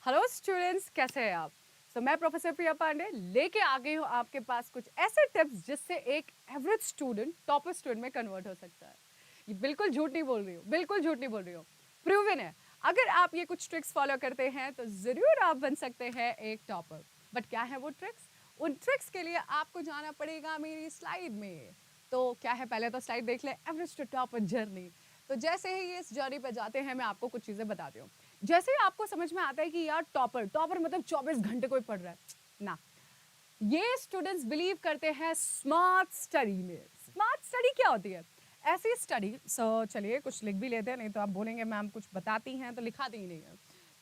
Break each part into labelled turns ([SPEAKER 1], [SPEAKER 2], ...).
[SPEAKER 1] Hello students, कैसे हैं आप? मैं प्रोफेसर प्रिया पांडे लेके आ गई हूँ आपके पास कुछ ऐसे टिप्स जिससे एक एवरेज स्टूडेंट टॉपर स्टूडेंट में कन्वर्ट हो सकता है। ये बिल्कुल झूठ नहीं बोल रही हूँ, बिल्कुल झूठ नहीं बोल रही हूँ। प्रूवन है। अगर आप ये कुछ ट्रिक्स फॉलो करते हैं तो ज़रूर आप बन सकते हैं एक टॉपर। बट क्या है वो ट्रिक्स? उन ट्रिक्स के लिए आपको जाना पड़ेगा मेरी स्लाइड में। तो क्या है, पहले तो स्लाइड देख लें, एवरेज टू टॉपर जर्नी। तो जैसे ही ये इस जर्नी पे जाते हैं मैं आपको कुछ चीज़ें बताती हूँ। जैसे ही आपको समझ में आता है कि यार टॉपर टॉपर मतलब 24 घंटे कोई पढ़ रहा है ना, ये स्टूडेंट्स बिलीव करते हैं स्मार्ट स्टडी में। स्मार्ट स्टडी क्या होती है? ऐसी स्टडी, चलिए कुछ लिख भी लेते हैं, नहीं तो आप बोलेंगे मैम कुछ बताती हैं तो लिखाती ही नहीं है।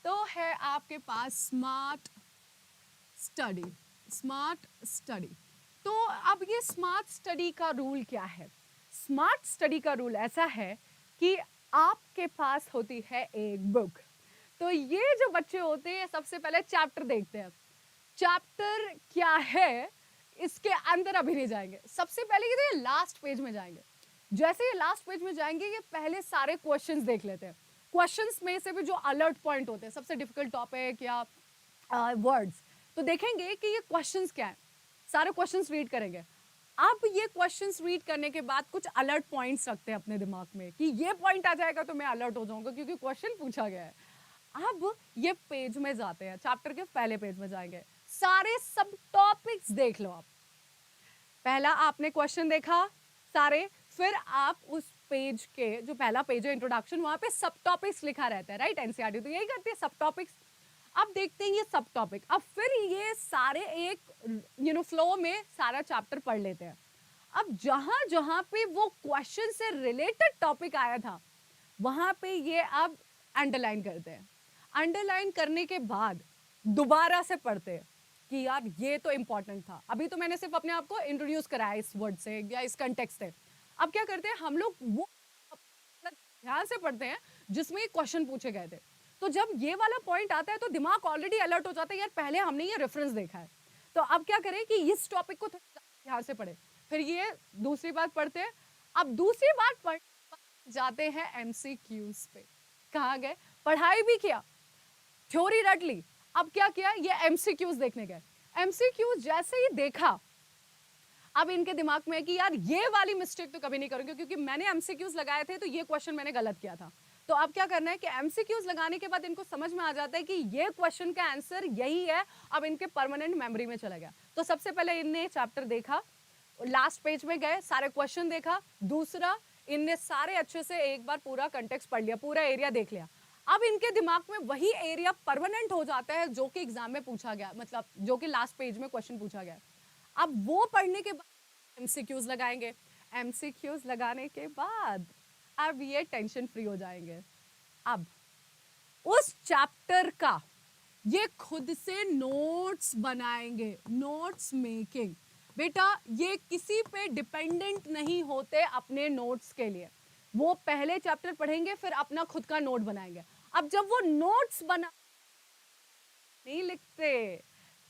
[SPEAKER 1] तो है आपके पास स्मार्ट स्टडी। स्मार्ट स्टडी, तो अब ये स्मार्ट स्टडी का रूल क्या है? स्मार्ट स्टडी का रूल ऐसा है कि आपके पास होती है एक बुक। तो ये जो बच्चे होते हैं सबसे पहले चैप्टर देखते हैं। चैप्टर क्या है इसके अंदर अभी नहीं जाएंगे, सबसे पहले ये लास्ट पेज में जाएंगे। जैसे ये लास्ट पेज में जाएंगे ये पहले सारे क्वेश्चंस देख लेते हैं। क्वेश्चंस में से भी जो अलर्ट पॉइंट होते हैं, सबसे डिफिकल्ट टॉपिक या वर्ड्स, तो देखेंगे कि ये क्वेश्चंस क्या है। सारे क्वेश्चंस रीड करेंगे। अब ये क्वेश्चंस रीड करने के बाद कुछ अलर्ट पॉइंट्स रखते हैं अपने दिमाग में कि ये पॉइंट आ जाएगा तो मैं अलर्ट हो जाऊंगा क्योंकि क्वेश्चन पूछा गया है। अब ये पेज में जाते हैं, चैप्टर के पहले पेज में जाएंगे, सारे सब टॉपिक्स देख लो आप। पहला आपने क्वेश्चन देखा सारे, फिर आप उस पेज के जो पहला पेज है इंट्रोडक्शन, वहां पे सब टॉपिक्स लिखा रहता है, राइट? एनसीईआरटी तो यही करती है, सब टॉपिक्स। अब देखते हैं ये सब टॉपिक, अब फिर ये सारे एक फ्लो में सारा चैप्टर पढ़ लेते हैं। अब जहां जहां पे वो क्वेश्चन से रिलेटेड टॉपिक आया था वहां पे ये अब अंडरलाइन करते हैं। अंडरलाइन करने के बाद दोबारा से पढ़ते हैं कि यार ये तो इंपॉर्टेंट था। अभी तो मैंने सिर्फ अपने आप को इंट्रोड्यूस कराया इस वर्ड से या इस कंटेक्स्ट से। अब क्या करते हैं हम लोग, वो ध्यान से पढ़ते हैं जिसमें क्वेश्चन पूछे गए थे। तो जब ये वाला पॉइंट आता है तो दिमाग ऑलरेडी अलर्ट हो जाता है, यार पहले हमने ये रेफरेंस देखा है। तो अब क्या करें कि इस टॉपिक को ध्यान से पढ़े, फिर ये दूसरी बात पढ़ते हैं। अब दूसरी बात पढ़ जाते हैं एमसीक्यूज पे। कहाँ गए? पढ़ाई भी किया, थ्योरी रट ली, अब क्या किया, ये एमसीक्यूज देखने गए। एमसीक्यूज जैसे ही देखा, अब इनके दिमाग में है कि यार ये वाली मिस्टेक तो कभी नहीं करूंगी क्योंकि मैंने एमसीक्यूज लगाए थे तो ये क्वेश्चन मैंने गलत किया था। तो अब क्या करना है कि एमसीक्यूज लगाने के बाद इनको समझ में आ जाता है कि ये क्वेश्चन का आंसर यही है। अब इनके परमानेंट मेमोरी में चला गया। तो सबसे पहले इनने चैप्टर देखा, लास्ट पेज में गए, सारे क्वेश्चन देखा। दूसरा, इनने सारे अच्छे से एक बार पूरा कंटेक्स्ट पढ़ लिया, पूरा एरिया देख लिया। अब इनके दिमाग में वही एरिया परमानेंट हो जाता है जो कि एग्जाम में पूछा गया, मतलब जो कि लास्ट पेज में क्वेश्चन पूछा गया। अब वो पढ़ने के बाद एमसीक्यूज लगाएंगे। एमसीक्यूज लगाने के बाद अब ये टेंशन फ्री हो जाएंगे। अब उस चैप्टर का ये खुद से नोट्स बनाएंगे, नोट्स मेकिंग। बेटा ये किसी पे डिपेंडेंट नहीं होते अपने नोट्स के लिए। वो पहले चैप्टर पढ़ेंगे फिर अपना खुद का नोट बनाएंगे। अब जब वो नोट्स बना नहीं लिखते,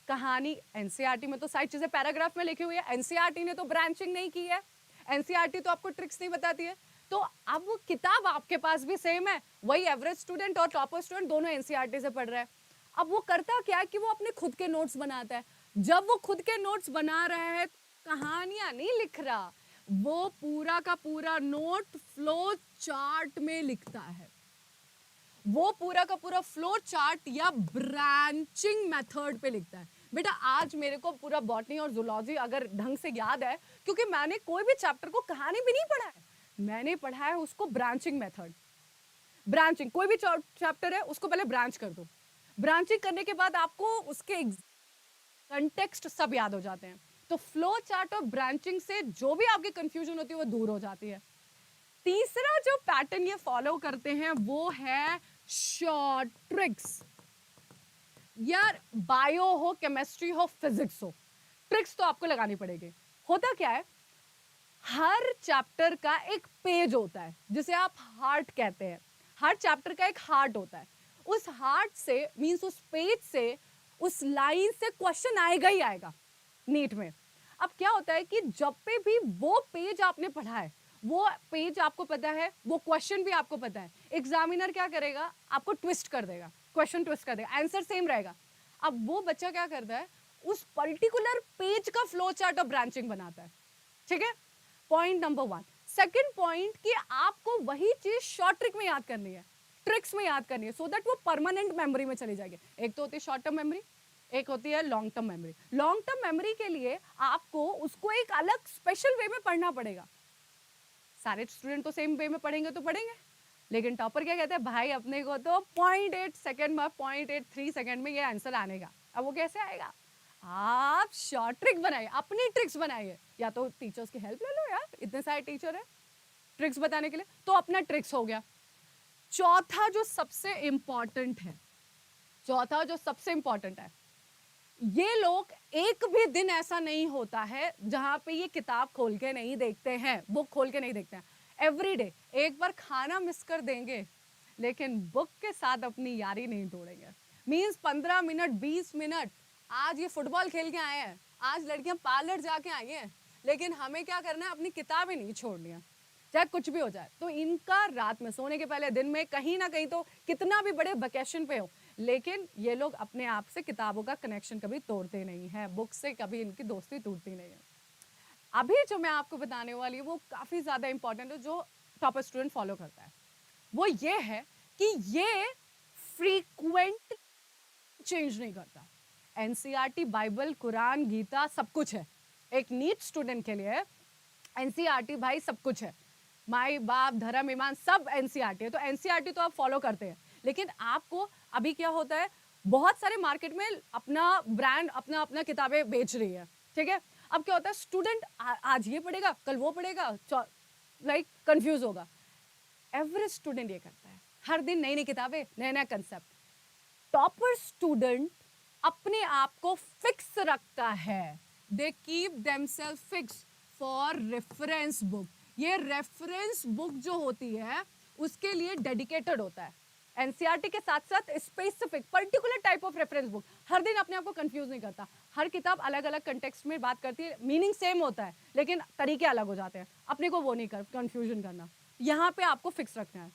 [SPEAKER 1] कहानी एनसीईआरटी में तो सारी चीजें पैराग्राफ में लिखी हुई है, एनसीईआरटी ने तो ब्रांचिंग नहीं की है, एनसीईआरटी तो आपको ट्रिक्स नहीं बताती है। तो अब किताब आपके पास भी सेम है, वही एवरेज स्टूडेंट और टॉपर स्टूडेंट दोनों एनसीईआरटी से पढ़ रहे हैं। अब वो करता क्या है कि वो अपने खुद के नोट्स बनाता है। जब वो खुद के नोट्स बना रहा है, कहानियां नहीं लिख रहा, वो पूरा का पूरा नोट फ्लो चार्ट में लिखता है। वो पूरा का पूरा फ्लो चार्ट या ब्रांचिंग मेथड पे लिखता है। बेटा आज मेरे को पूरा बॉटनी और जूलॉजी अगर ढंग से याद है, क्योंकि मैंने कोई भी चैप्टर को कहानी भी नहीं पढ़ा है, मैंने पढ़ा है उसको ब्रांचिंग मेथड। ब्रांचिंग, कोई भी चैप्टर है उसको पहले ब्रांच कर दो। ब्रांचिंग करने के बाद आपको उसके कंटेक्स्ट सब याद हो जाते हैं। तो फ्लो चार्ट और ब्रांचिंग से जो भी आपकी कंफ्यूजन होती है वो दूर हो जाती है। तीसरा जो पैटर्न ये फॉलो करते हैं वो है शॉर्ट ट्रिक्स। यार बायो हो, केमिस्ट्री हो, फिजिक्स हो, ट्रिक्स तो आपको लगानी पड़ेगी। होता क्या है, हर चैप्टर का एक पेज होता है जिसे आप हार्ट कहते हैं। हर चैप्टर का एक हार्ट होता है। उस हार्ट से मींस उस पेज से, उस लाइन से क्वेश्चन आएगा ही आएगा नीट में। अब क्या होता है कि जब पे भी वो पेज आपने पढ़ा है, वो पेज आपको पता है, वो क्वेश्चन भी आपको पता है, एग्जामिनर क्या करेगा, आपको ट्विस्ट कर देगा क्वेश्चन ट्विस्ट कर देगा, आंसर सेम रहेगा। अब वो बच्चा क्या करता है, उस पर्टिकुलर पेज का फ्लो चार्ट और ब्रांचिंग बनाता है, ठीक है। Point number 1। सेकंड पॉइंट कि आपको वही चीज शॉर्ट ट्रिक में याद करनी है, ट्रिक्स में याद करनी है, सो दैट वो परमानेंट मेमोरी में चली जाएगी। एक तो होती है शॉर्ट टर्म मेमोरी, एक होती है long term memory. Long term memory के लिए आपको उसको एक अलग स्पेशल वे में पढ़ना पड़ेगा। सारे स्टूडेंट तो सेम वे में पढ़ेंगे तो पढ़ेंगे, लेकिन टॉपर क्या कहते हैं, भाई अपने को तो 0.8 सेकंड में, 0.83 सेकंड में ये आंसर आने का। अब वो कैसे आएगा, आप शॉर्ट ट्रिक बनाइए, अपनी ट्रिक्स बनाइए, या तो टीचर्स की हेल्प ले लो यार, इतने सारे टीचर है ट्रिक्स बताने के लिए, तो अपना ट्रिक्स हो गया। चौथा जो सबसे इंपॉर्टेंट है, चौथा जो सबसे इंपॉर्टेंट है, ये लोग एक भी दिन ऐसा नहीं होता है जहां पे ये किताब खोल के नहीं देखते हैं, बुक खोल के नहीं देखते हैं। एवरी डे एक बार खाना मिस कर देंगे, लेकिन बुक के साथ अपनी यारी नहीं तोड़ेंगे। मींस 15 मिनट 20 मिनट, आज ये फुटबॉल खेल के आए हैं, आज लड़कियां पार्लर जाके आई हैं, लेकिन हमें क्या करना है, अपनी किताबें नहीं छोड़नी है, चाहे कुछ भी हो जाए। तो इनका रात में सोने के पहले, दिन में कहीं ना कहीं, तो कितना भी बड़े वेकेशन पे हो, लेकिन ये लोग अपने आप से किताबों का कनेक्शन कभी तोड़ते नहीं है, बुक से कभी इनकी दोस्ती टूटती नहीं है। अभी जो मैं आपको बताने वाली हूँ वो काफी ज्यादा इंपॉर्टेंट है, जो टॉपर स्टूडेंट फॉलो करता है, वो ये है कि ये फ्रीक्वेंट चेंज नहीं करता। एनसीईआरटी, बाइबल, कुरान, गीता सब कुछ है। एक नीट स्टूडेंट के लिए एनसीईआरटी भाई सब कुछ है, माई बाप धर्म ईमान सब एनसीईआरटी है। तो एनसीईआरटी तो आप फॉलो करते हैं, लेकिन आपको अभी क्या होता है, बहुत सारे मार्केट में अपना ब्रांड, अपना अपना किताबें बेच रही है, ठीक है। अब क्या होता है, स्टूडेंट आज ये पढ़ेगा, कल वो पढ़ेगा, लाइक कंफ्यूज होगा। एवरेज स्टूडेंट ये करता है, हर दिन नई नई किताबें, नया नया कंसेप्ट। टॉपर स्टूडेंट अपने आप को फिक्स रखता है, they keep themselves fix for reference book. ये रेफरेंस बुक जो होती है उसके लिए डेडिकेटेड होता है। एनसीईआरटी के साथ साथ specific particular type of reference book, हर दिन अपने आप को कंफ्यूज नहीं करता। हर किताब अलग अलग कंटेक्स्ट में बात करती है, मीनिंग सेम होता है लेकिन तरीके अलग हो जाते हैं, अपने को वो नहीं कर कंफ्यूजन करना, यहाँ पे आपको फिक्स रखना है।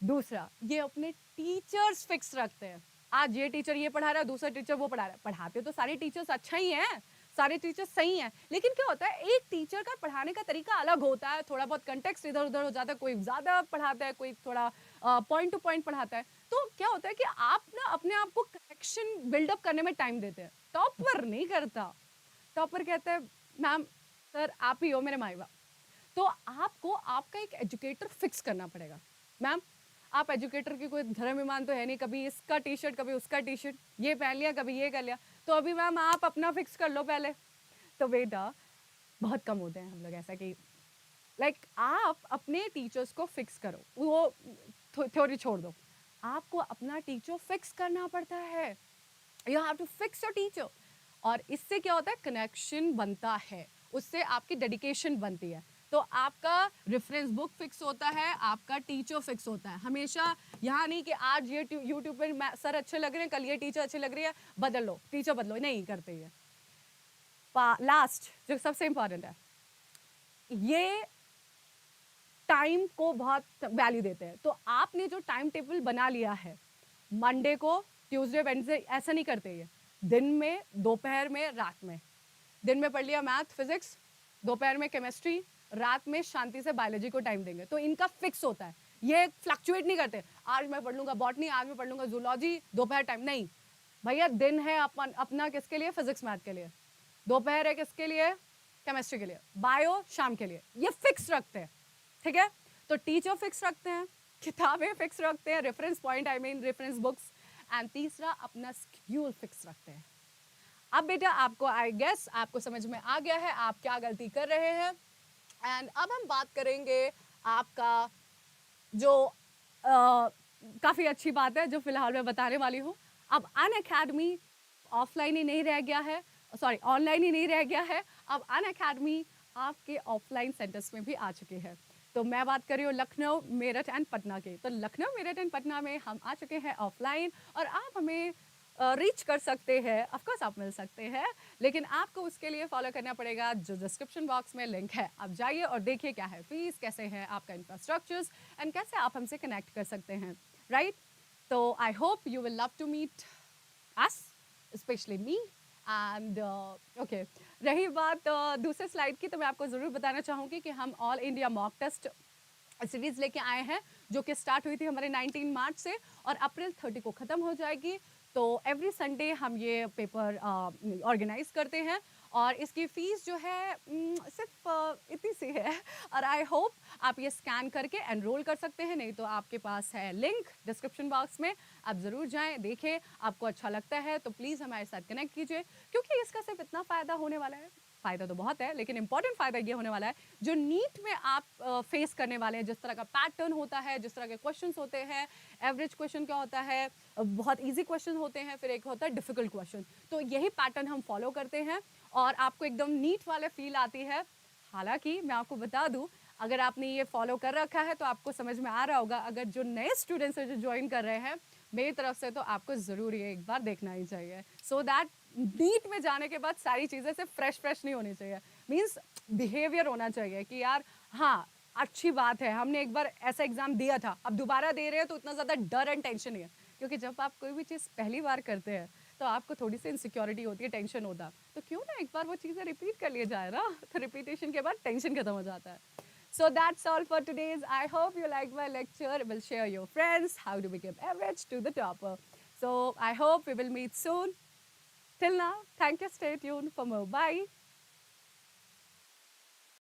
[SPEAKER 1] दूसरा, ये अपने टीचर्स फिक्स रखते हैं। आज ये टीचर ये पढ़ा रहा है, दूसरा टीचर वो पढ़ा रहा है। पढ़ाते तो सारे टीचर्स अच्छा ही हैं, सारे टीचर्स सही हैं, लेकिन क्या होता है, एक टीचर का पढ़ाने का तरीका अलग होता है, थोड़ा बहुत कंटेक्स्ट इधर उधर हो जाता है, कोई ज्यादा पढ़ाता है, कोई थोड़ा पॉइंट टू पॉइंट पढ़ाता है। तो क्या होता है कि आप ना अपने आप को कनेक्शन बिल्डअप करने में टाइम देते हैं। टॉपर नहीं करता, टॉपर कहता है मैम सर आप ही हो मेरे माई बाप। तो आपको आपका एक एजुकेटर फिक्स करना पड़ेगा। मैम आप एजुकेटर की कोई धर्म ईमान तो है नहीं, कभी इसका टी शर्ट कभी उसका टी शर्ट, ये पहन लिया कभी ये कर लिया, तो अभी मैम आप अपना फिक्स कर लो पहले। तो बेटा बहुत कम होते हैं हम लोग ऐसा कि लाइक आप अपने टीचर्स को फिक्स करो, वो थ्योरी छोड़ दो, आपको अपना टीचर फिक्स करना पड़ता है। You have to fix your teacher, और इससे क्या होता है, कनेक्शन बनता है, उससे आपकी डेडिकेशन बनती है। तो आपका रेफरेंस बुक फिक्स होता है, आपका टीचर फिक्स होता है। हमेशा यहाँ नहीं कि आज ये यूट्यूब पर सर अच्छे लग रहे हैं, कल ये टीचर अच्छे लग रही है, बदल लो टीचर, बदलो, नहीं करते ये। लास्ट जो सबसे इंपॉर्टेंट है, ये टाइम को बहुत वैल्यू देते हैं। तो आपने जो टाइम टेबल बना लिया है, मंडे को, ट्यूसडे, वेडनेसडे, ऐसा नहीं करते ये, दिन में, दोपहर में, रात में। दिन में पढ़ लिया मैथ फिजिक्स, दोपहर में केमिस्ट्री, रात में शांति से बायोलॉजी को टाइम देंगे। तो इनका फिक्स होता है, ये फ्लक्चुएट नहीं करते, आज मैं पढ़ लूंगा बॉटनी, आज मैं पढ़ लूंगा जूलॉजी, दोपहर टाइम नहीं भैया। दिन है अपना किसके लिए, फिजिक्स मैथ के लिए, दोपहर है किसके लिए, केमिस्ट्री के लिए, बायो शाम के लिए, ये फिक्स रखते हैं, ठीक है। तो टीचर फिक्स रखते हैं, किताबें फिक्स रखते हैं, reference point I mean reference books, and तीसरा अपना स्केड्यूल फिक्स रखते हैं। अब बेटा आपको आई गेस आपको समझ में आ गया है आप क्या गलती कर रहे हैं। एंड अब हम बात करेंगे आपका जो काफ़ी अच्छी बात है जो फिलहाल मैं बताने वाली हूँ। अब अनअकैडमी ऑफलाइन ही नहीं रह गया है, सॉरी ऑनलाइन ही नहीं रह गया है, अब अनअकैडमी आपके ऑफलाइन सेंटर्स में भी आ चुके हैं। तो मैं बात कर रही हूँ लखनऊ, मेरठ एंड पटना के। तो लखनऊ, मेरठ एंड पटना में हम आ चुके हैं ऑफलाइन, और आप हमें रीच कर सकते हैं, ऑफकोर्स आप मिल सकते हैं, लेकिन आपको उसके लिए फॉलो करना पड़ेगा जो डिस्क्रिप्शन बॉक्स में लिंक है। आप जाइए और देखिए क्या है फीस, कैसे है आपका इंफ्रास्ट्रक्चर्स, एंड कैसे आप हमसे कनेक्ट कर सकते हैं, right. So I hope you will love to meet us, especially me. And okay, रही बात दूसरे स्लाइड की, तो मैं आपको ज़रूर बताना चाहूँगी कि हम all India mock test series लेके आए हैं, जो कि स्टार्ट हुई थी हमारे 19 मार्च से और अप्रैल 30 को ख़त्म हो जाएगी। तो एवरी संडे हम ये पेपर ऑर्गेनाइज करते हैं और इसकी फ़ीस जो है सिर्फ इतनी सी है और आई होप आप ये स्कैन करके एनरोल कर सकते हैं। नहीं तो आपके पास है लिंक डिस्क्रिप्शन बॉक्स में, आप ज़रूर जाएं, देखें, आपको अच्छा लगता है तो प्लीज़ हमारे साथ कनेक्ट कीजिए, क्योंकि इसका सिर्फ इतना फ़ायदा होने वाला है, फ़ायदा तो बहुत है लेकिन इंपॉर्टेंट फ़ायदा ये होने वाला है, जो नीट में आप फेस करने वाले हैं, जिस तरह का पैटर्न होता है, जिस तरह के क्वेश्चंस होते हैं, एवरेज क्वेश्चन क्या होता है, बहुत इजी क्वेश्चन होते हैं, फिर एक होता है डिफ़िकल्ट क्वेश्चन, तो यही पैटर्न हम फॉलो करते हैं और आपको एकदम नीट वाले फील आती है। हालांकि मैं आपको बता दूं, अगर आपने ये फॉलो कर रखा है तो आपको समझ में आ रहा होगा, अगर जो नए स्टूडेंट्स हैं जो ज्वाइन कर रहे हैं मेरी तरफ से, तो आपको ज़रूर ये एक बार देखना ही चाहिए, सो दैट नीट में जाने के बाद सारी चीज़ें से फ्रेश नहीं होनी चाहिए, मीन्स बिहेवियर होना चाहिए कि यार हाँ अच्छी बात है, हमने एक बार ऐसा एग्ज़ाम दिया था, अब दोबारा दे रहे हैं तो इतना ज़्यादा डर एंड टेंशन नहीं है, क्योंकि जब आप कोई भी चीज़ पहली बार करते हैं तो आपको थोड़ी सी इनसिक्योरिटी होती है, टेंशन होता है, तो क्यों ना एक बार वो चीज़ें रिपीट कर लिया जाए ना, तो रिपीटेशन के बाद टेंशन खत्म हो जाता है। So that's all for today's. I hope you liked my lecture. Will share your friends how to become average to the topper. So I hope we will meet soon. Till now, thank you. Stay tuned for more. Bye.